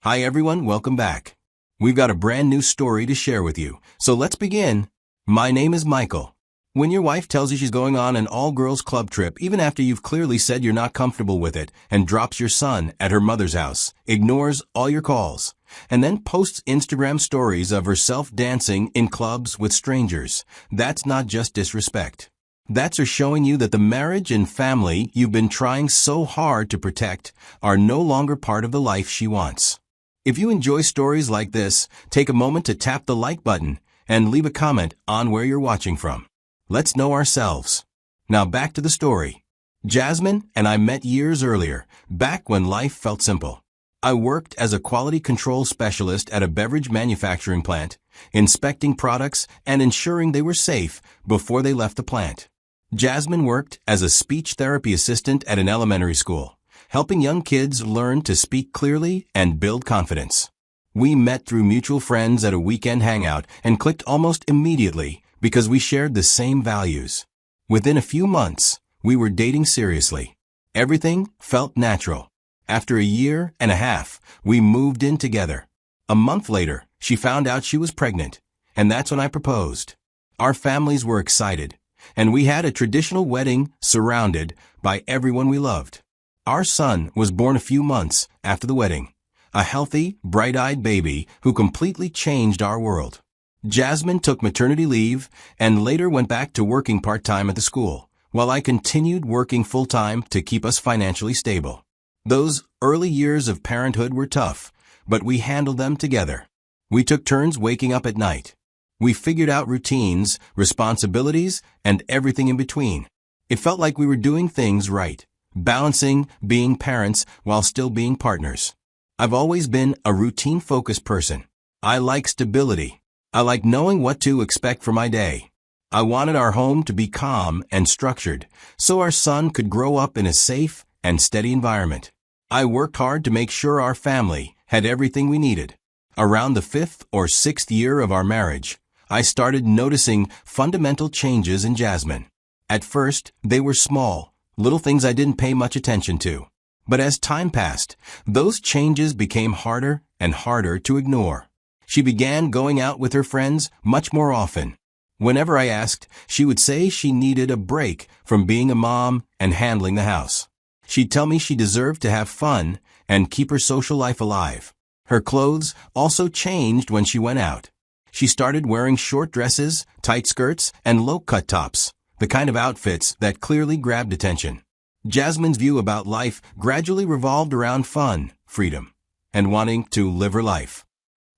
Hi everyone, welcome back. We've got a brand new story to share with you, so let's begin. My name is Michael. When your wife tells you she's going on an all-girls club trip even after you've clearly said you're not comfortable with it and drops your son at her mother's house, ignores all your calls, and then posts Instagram stories of herself dancing in clubs with strangers, that's not just disrespect. That's her showing you that the marriage and family you've been trying so hard to protect are no longer part of the life she wants. If you enjoy stories like this, take a moment to tap the like button and leave a comment on where you're watching from. Let's know ourselves. Now back to the story. Jasmine and I met years earlier, back when life felt simple. I worked as a quality control specialist at a beverage manufacturing plant, inspecting products and ensuring they were safe before they left the plant. Jasmine worked as a speech therapy assistant at an elementary school, helping young kids learn to speak clearly and build confidence. We met through mutual friends at a weekend hangout and clicked almost immediately because we shared the same values. Within a few months, we were dating seriously. Everything felt natural. After a year and a half, we moved in together. A month later, she found out she was pregnant, and that's when I proposed. Our families were excited, and we had a traditional wedding surrounded by everyone we loved. Our son was born a few months after the wedding, a healthy, bright-eyed baby who completely changed our world. Jasmine took maternity leave and later went back to working part-time at the school, while I continued working full-time to keep us financially stable. Those early years of parenthood were tough, but we handled them together. We took turns waking up at night. We figured out routines, responsibilities, and everything in between. It felt like we were doing things right, balancing being parents while still being partners. I've always been a routine-focused person. I like stability. I like knowing what to expect for my day. I wanted our home to be calm and structured, so our son could grow up in a safe and steady environment. I worked hard to make sure our family had everything we needed. Around the 5th or 6th year of our marriage, I started noticing fundamental changes in Jasmine. At first, they were small, little things I didn't pay much attention to. But as time passed, those changes became harder and harder to ignore. She began going out with her friends much more often. Whenever I asked, she would say she needed a break from being a mom and handling the house. She'd tell me she deserved to have fun and keep her social life alive. Her clothes also changed when she went out. She started wearing short dresses, tight skirts, and low-cut tops, the kind of outfits that clearly grabbed attention. Jasmine's view about life gradually revolved around fun, freedom, and wanting to live her life.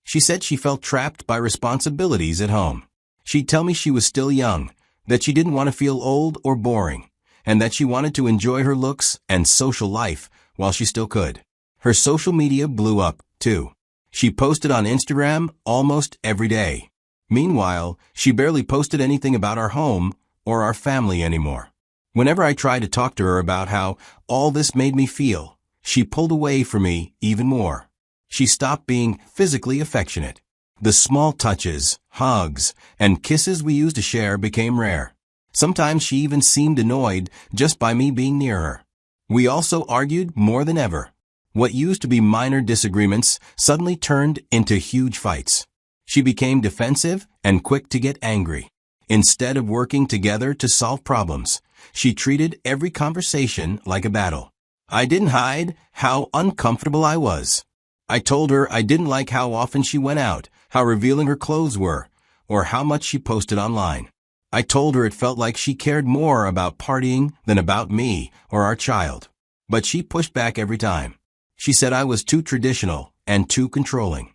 She said she felt trapped by responsibilities at home. She'd tell me she was still young, that she didn't want to feel old or boring, and that she wanted to enjoy her looks and social life while she still could. Her social media blew up, too. She posted on Instagram almost every day. Meanwhile, she barely posted anything about our home or our family anymore. Whenever I tried to talk to her about how all this made me feel, she pulled away from me even more. She stopped being physically affectionate. The small touches, hugs, and kisses we used to share became rare. Sometimes she even seemed annoyed just by me being near her. We also argued more than ever. What used to be minor disagreements suddenly turned into huge fights. She became defensive and quick to get angry. Instead of working together to solve problems, she treated every conversation like a battle. I didn't hide how uncomfortable I was. I told her I didn't like how often she went out, how revealing her clothes were, or how much she posted online. I told her it felt like she cared more about partying than about me or our child. But she pushed back every time. She said I was too traditional and too controlling.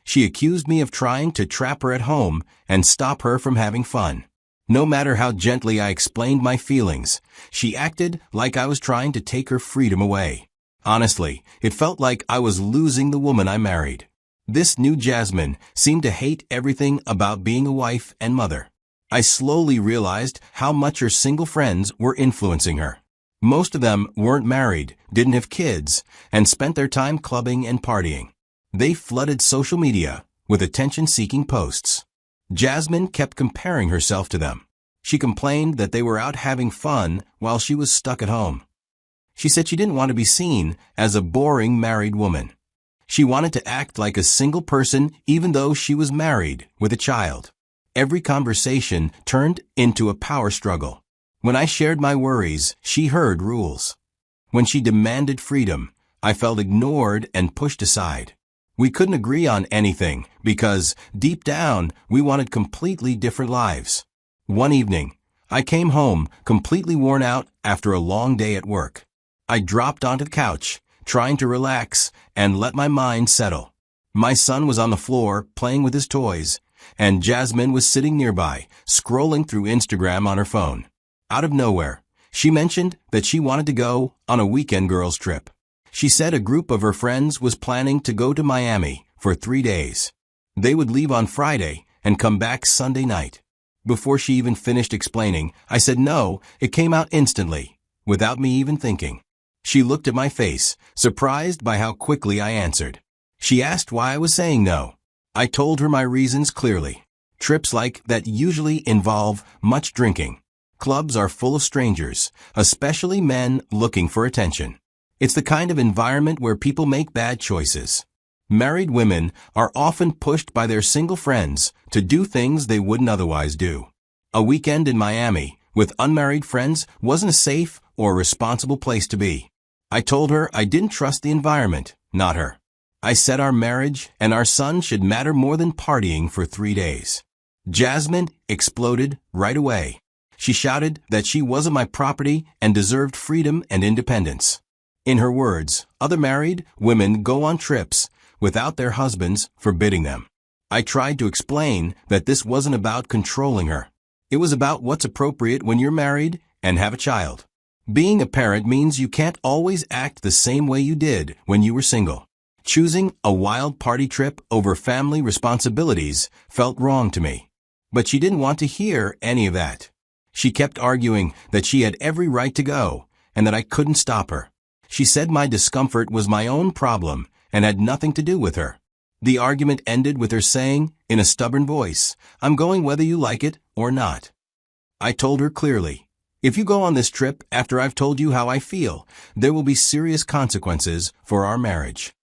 She accused me of trying to trap her at home and stop her from having fun. No matter how gently I explained my feelings, she acted like I was trying to take her freedom away. Honestly, it felt like I was losing the woman I married. This new Jasmine seemed to hate everything about being a wife and mother. I slowly realized how much her single friends were influencing her. Most of them weren't married, didn't have kids, and spent their time clubbing and partying. They flooded social media with attention-seeking posts. Jasmine kept comparing herself to them. She complained that they were out having fun while she was stuck at home. She said she didn't want to be seen as a boring married woman. She wanted to act like a single person even though she was married with a child. Every conversation turned into a power struggle. When I shared my worries, she heard rules. When she demanded freedom, I felt ignored and pushed aside. We couldn't agree on anything because, deep down, we wanted completely different lives. One evening, I came home completely worn out after a long day at work. I dropped onto the couch, trying to relax and let my mind settle. My son was on the floor playing with his toys, and Jasmine was sitting nearby, scrolling through Instagram on her phone. Out of nowhere, she mentioned that she wanted to go on a weekend girls' trip. She said a group of her friends was planning to go to Miami for 3 days. They would leave on Friday and come back Sunday night. Before she even finished explaining, I said no. It came out instantly, without me even thinking. She looked at my face, surprised by how quickly I answered. She asked why I was saying no. I told her my reasons clearly. Trips like that usually involve much drinking. Clubs are full of strangers, especially men looking for attention. It's the kind of environment where people make bad choices. Married women are often pushed by their single friends to do things they wouldn't otherwise do. A weekend in Miami with unmarried friends wasn't a safe or responsible place to be. I told her I didn't trust the environment, not her. I said our marriage and our son should matter more than partying for 3 days. Jasmine exploded right away. She shouted that she wasn't my property and deserved freedom and independence. In her words, other married women go on trips without their husbands forbidding them. I tried to explain that this wasn't about controlling her. It was about what's appropriate when you're married and have a child. Being a parent means you can't always act the same way you did when you were single. Choosing a wild party trip over family responsibilities felt wrong to me. But she didn't want to hear any of that. She kept arguing that she had every right to go and that I couldn't stop her. She said my discomfort was my own problem and had nothing to do with her. The argument ended with her saying, in a stubborn voice, "I'm going whether you like it or not." I told her clearly, "If you go on this trip after I've told you how I feel, there will be serious consequences for our marriage."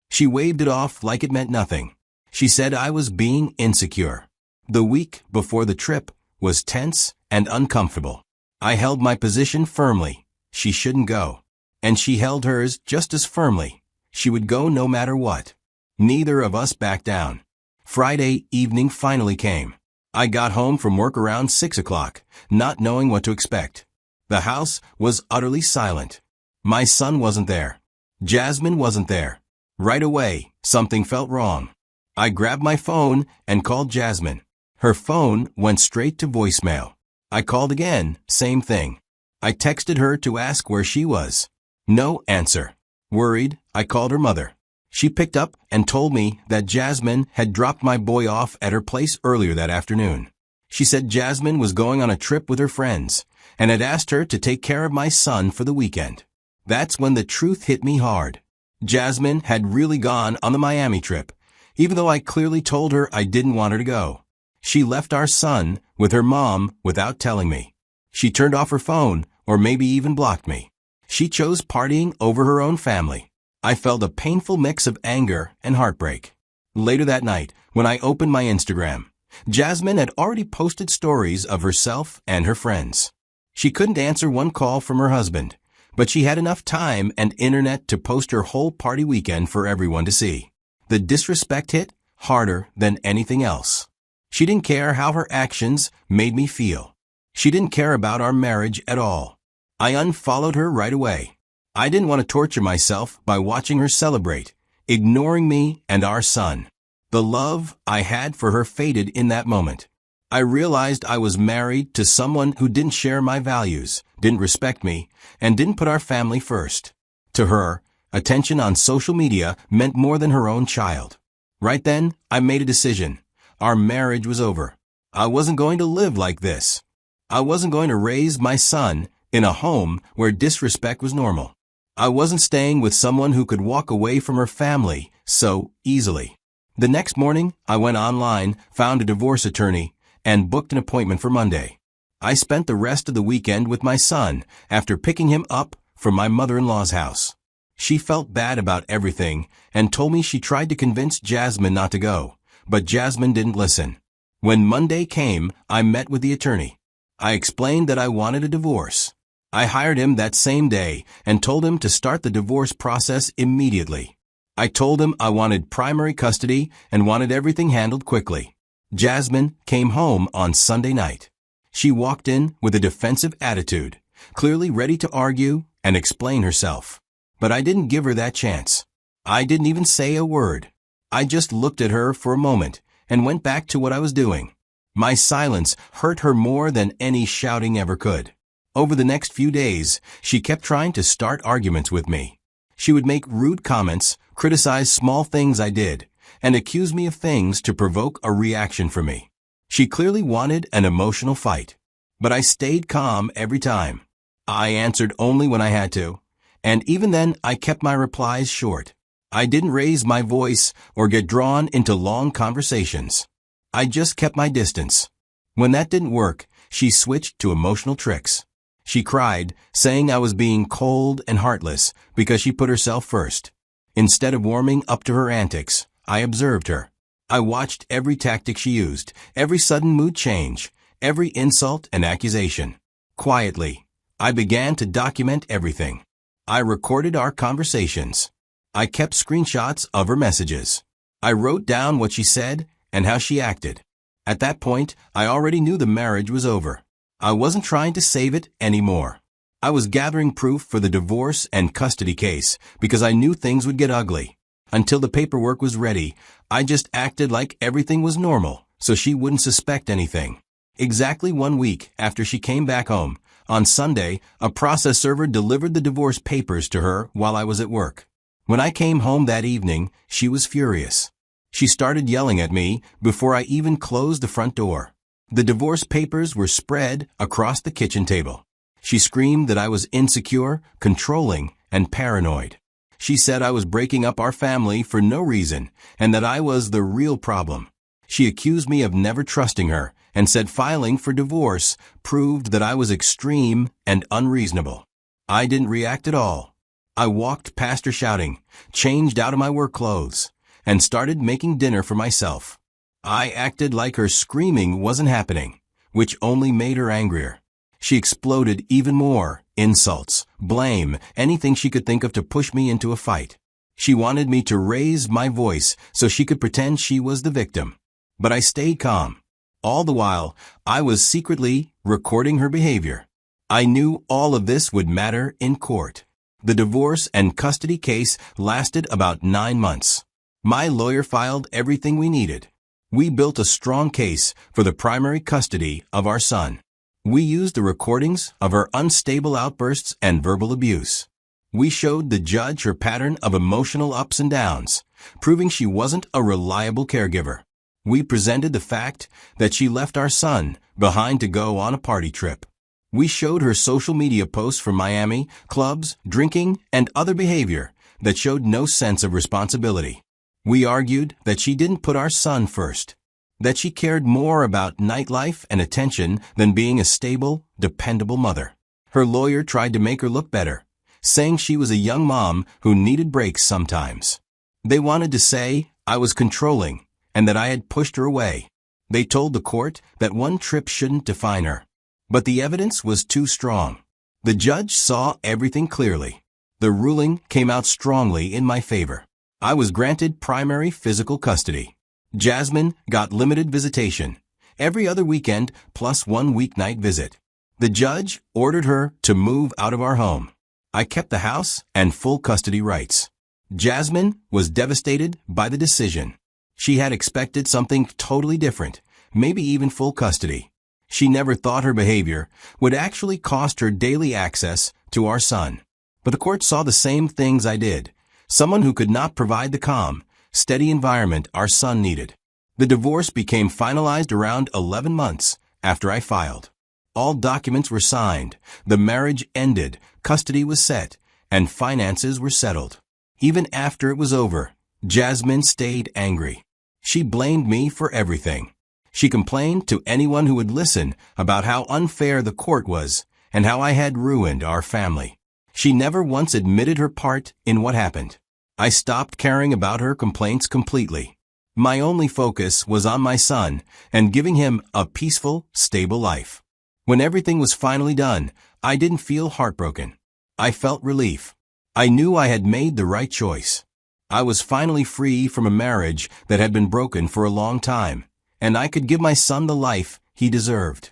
She waved it off like it meant nothing. She said I was being insecure. The week before the trip was tense and uncomfortable. I held my position firmly. She shouldn't go. And she held hers just as firmly. She would go no matter what. Neither of us backed down. Friday evening finally came. I got home from work around 6 o'clock, not knowing what to expect. The house was utterly silent. My son wasn't there. Jasmine wasn't there. Right away, something felt wrong. I grabbed my phone and called Jasmine. Her phone went straight to voicemail. I called again, same thing. I texted her to ask where she was. No answer. Worried, I called her mother. She picked up and told me that Jasmine had dropped my boy off at her place earlier that afternoon. She said Jasmine was going on a trip with her friends and had asked her to take care of my son for the weekend. That's when the truth hit me hard. Jasmine had really gone on the Miami trip, even though I clearly told her I didn't want her to go. She left our son with her mom without telling me. She turned off her phone, or maybe even blocked me. She chose partying over her own family. I felt a painful mix of anger and heartbreak. Later that night, when I opened my Instagram, Jasmine had already posted stories of herself and her friends. She couldn't answer one call from her husband, but she had enough time and internet to post her whole party weekend for everyone to see. The disrespect hit harder than anything else. She didn't care how her actions made me feel. She didn't care about our marriage at all. I unfollowed her right away. I didn't want to torture myself by watching her celebrate, ignoring me and our son. The love I had for her faded in that moment. I realized I was married to someone who didn't share my values, didn't respect me, and didn't put our family first. To her, attention on social media meant more than her own child. Right then, I made a decision. Our marriage was over. I wasn't going to live like this. I wasn't going to raise my son in a home where disrespect was normal. I wasn't staying with someone who could walk away from her family so easily. The next morning, I went online, found a divorce attorney, and booked an appointment for Monday. I spent the rest of the weekend with my son after picking him up from my mother-in-law's house. She felt bad about everything and told me she tried to convince Jasmine not to go, but Jasmine didn't listen. When Monday came, I met with the attorney. I explained that I wanted a divorce. I hired him that same day and told him to start the divorce process immediately. I told him I wanted primary custody and wanted everything handled quickly. Jasmine came home on Sunday night. She walked in with a defensive attitude, clearly ready to argue and explain herself. But I didn't give her that chance. I didn't even say a word. I just looked at her for a moment and went back to what I was doing. My silence hurt her more than any shouting ever could. Over the next few days, she kept trying to start arguments with me. She would make rude comments, criticize small things I did, and accuse me of things to provoke a reaction from me. She clearly wanted an emotional fight, but I stayed calm every time. I answered only when I had to, and even then I kept my replies short. I didn't raise my voice or get drawn into long conversations. I just kept my distance. When that didn't work, she switched to emotional tricks. She cried, saying I was being cold and heartless because she put herself first. Instead of warming up to her antics, I observed her. I watched every tactic she used, every sudden mood change, every insult and accusation. Quietly, I began to document everything. I recorded our conversations. I kept screenshots of her messages. I wrote down what she said and how she acted. At that point, I already knew the marriage was over. I wasn't trying to save it anymore. I was gathering proof for the divorce and custody case because I knew things would get ugly. Until the paperwork was ready, I just acted like everything was normal so she wouldn't suspect anything. Exactly 1 week after she came back home, on Sunday, a process server delivered the divorce papers to her while I was at work. When I came home that evening, she was furious. She started yelling at me before I even closed the front door. The divorce papers were spread across the kitchen table. She screamed that I was insecure, controlling, and paranoid. She said I was breaking up our family for no reason and that I was the real problem. She accused me of never trusting her and said filing for divorce proved that I was extreme and unreasonable. I didn't react at all. I walked past her shouting, changed out of my work clothes, and started making dinner for myself. I acted like her screaming wasn't happening, which only made her angrier. She exploded even more, insults, blame, anything she could think of to push me into a fight. She wanted me to raise my voice so she could pretend she was the victim. But I stayed calm. All the while, I was secretly recording her behavior. I knew all of this would matter in court. The divorce and custody case lasted about 9 months. My lawyer filed everything we needed. We built a strong case for the primary custody of our son. We used the recordings of her unstable outbursts and verbal abuse. We showed the judge her pattern of emotional ups and downs, proving she wasn't a reliable caregiver. We presented the fact that she left our son behind to go on a party trip. We showed her social media posts from Miami, clubs, drinking, and other behavior that showed no sense of responsibility. We argued that she didn't put our son first, that she cared more about nightlife and attention than being a stable, dependable mother. Her lawyer tried to make her look better, saying she was a young mom who needed breaks sometimes. They wanted to say I was controlling and that I had pushed her away. They told the court that one trip shouldn't define her. But the evidence was too strong. The judge saw everything clearly. The ruling came out strongly in my favor. I was granted primary physical custody. Jasmine got limited visitation, every other weekend plus 1 weeknight visit. The judge ordered her to move out of our home. I kept the house and full custody rights. Jasmine was devastated by the decision. She had expected something totally different, maybe even full custody. She never thought her behavior would actually cost her daily access to our son. But the court saw the same things I did. Someone who could not provide the calm, steady environment our son needed. The divorce became finalized around 11 months after I filed. All documents were signed, the marriage ended, custody was set, and finances were settled. Even after it was over, Jasmine stayed angry. She blamed me for everything. She complained to anyone who would listen about how unfair the court was and how I had ruined our family. She never once admitted her part in what happened. I stopped caring about her complaints completely. My only focus was on my son and giving him a peaceful, stable life. When everything was finally done, I didn't feel heartbroken. I felt relief. I knew I had made the right choice. I was finally free from a marriage that had been broken for a long time, and I could give my son the life he deserved.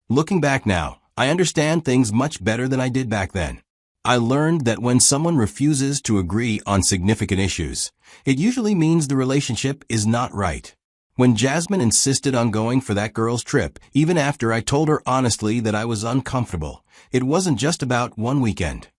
Looking back now, I understand things much better than I did back then. I learned that when someone refuses to agree on significant issues, it usually means the relationship is not right. When Jasmine insisted on going for that girl's trip, even after I told her honestly that I was uncomfortable, it wasn't just about one weekend.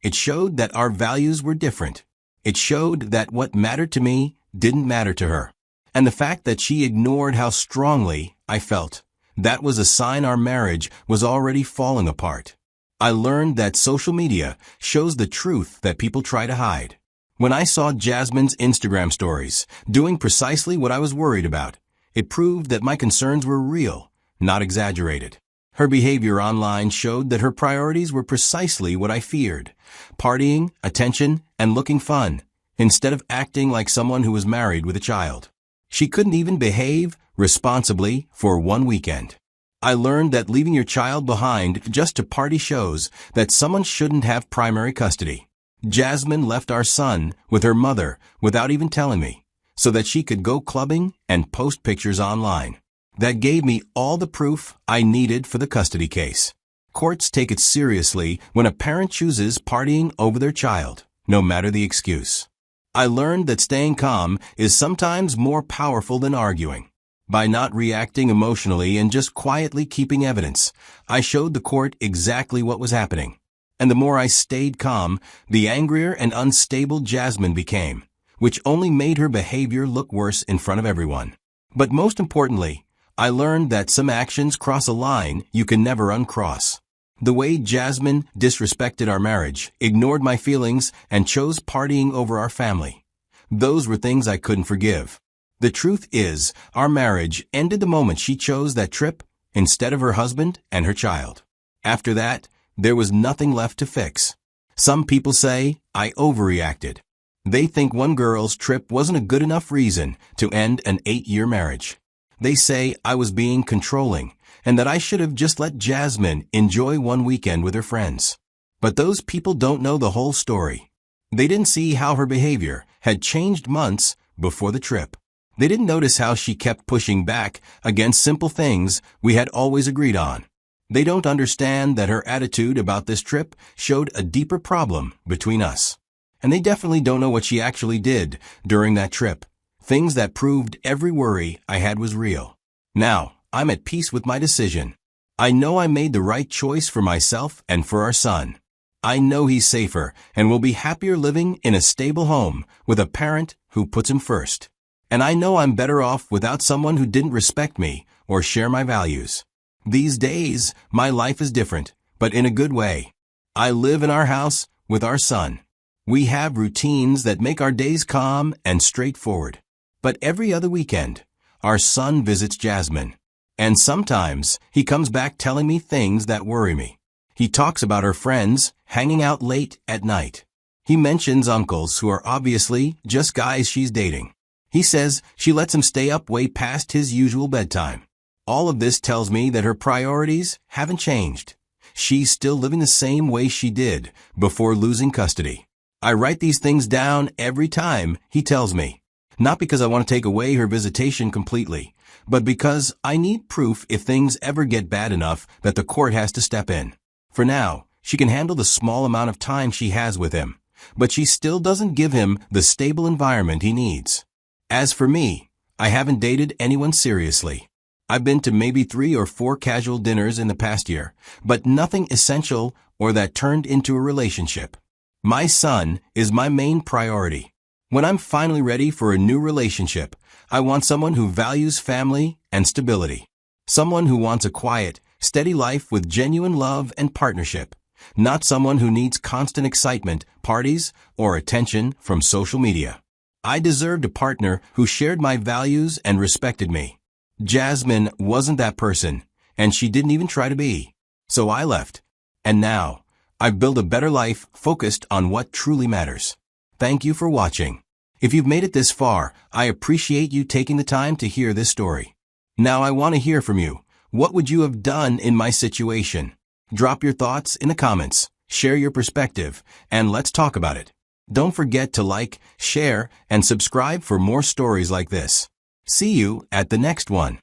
It showed that our values were different. It showed that what mattered to me didn't matter to her. And the fact that she ignored how strongly I felt, that was a sign our marriage was already falling apart. I learned that social media shows the truth that people try to hide. When I saw Jasmine's Instagram stories doing precisely what I was worried about, it proved that my concerns were real, not exaggerated. Her behavior online showed that her priorities were precisely what I feared: partying, attention, and looking fun, instead of acting like someone who was married with a child. She couldn't even behave responsibly for one weekend. I learned that leaving your child behind just to party shows that someone shouldn't have primary custody. Jasmine left our son with her mother without even telling me, so that she could go clubbing and post pictures online. That gave me all the proof I needed for the custody case. Courts take it seriously when a parent chooses partying over their child, no matter the excuse. I learned that staying calm is sometimes more powerful than arguing. By not reacting emotionally and just quietly keeping evidence, I showed the court exactly what was happening. And the more I stayed calm, the angrier and unstable Jasmine became, which only made her behavior look worse in front of everyone. But most importantly, I learned that some actions cross a line you can never uncross. The way Jasmine disrespected our marriage, ignored my feelings, and chose partying over our family. Those were things I couldn't forgive. The truth is, our marriage ended the moment she chose that trip instead of her husband and her child. After that, there was nothing left to fix. Some people say I overreacted. They think one girl's trip wasn't a good enough reason to end an 8-year marriage. They say I was being controlling and that I should have just let Jasmine enjoy one weekend with her friends. But those people don't know the whole story. They didn't see how her behavior had changed months before the trip. They didn't notice how she kept pushing back against simple things we had always agreed on. They don't understand that her attitude about this trip showed a deeper problem between us. And they definitely don't know what she actually did during that trip. Things that proved every worry I had was real. Now, I'm at peace with my decision. I know I made the right choice for myself and for our son. I know he's safer and will be happier living in a stable home with a parent who puts him first. And I know I'm better off without someone who didn't respect me or share my values. These days, my life is different, but in a good way. I live in our house with our son. We have routines that make our days calm and straightforward. But every other weekend, our son visits Jasmine. And sometimes he comes back telling me things that worry me. He talks about her friends hanging out late at night. He mentions uncles who are obviously just guys she's dating. He says she lets him stay up way past his usual bedtime. All of this tells me that her priorities haven't changed. She's still living the same way she did before losing custody. I write these things down every time he tells me. Not because I want to take away her visitation completely, but because I need proof if things ever get bad enough that the court has to step in. For now, she can handle the small amount of time she has with him, but she still doesn't give him the stable environment he needs. As for me, I haven't dated anyone seriously. I've been to maybe 3 or 4 casual dinners in the past year, but nothing essential or that turned into a relationship. My son is my main priority. When I'm finally ready for a new relationship, I want someone who values family and stability. Someone who wants a quiet, steady life with genuine love and partnership. Not someone who needs constant excitement, parties, or attention from social media. I deserved a partner who shared my values and respected me. Jasmine wasn't that person, and she didn't even try to be. So I left. And now, I've built a better life focused on what truly matters. Thank you for watching. If you've made it this far, I appreciate you taking the time to hear this story. Now I want to hear from you. What would you have done in my situation? Drop your thoughts in the comments, share your perspective, and let's talk about it. Don't forget to like, share, and subscribe for more stories like this. See you at the next one.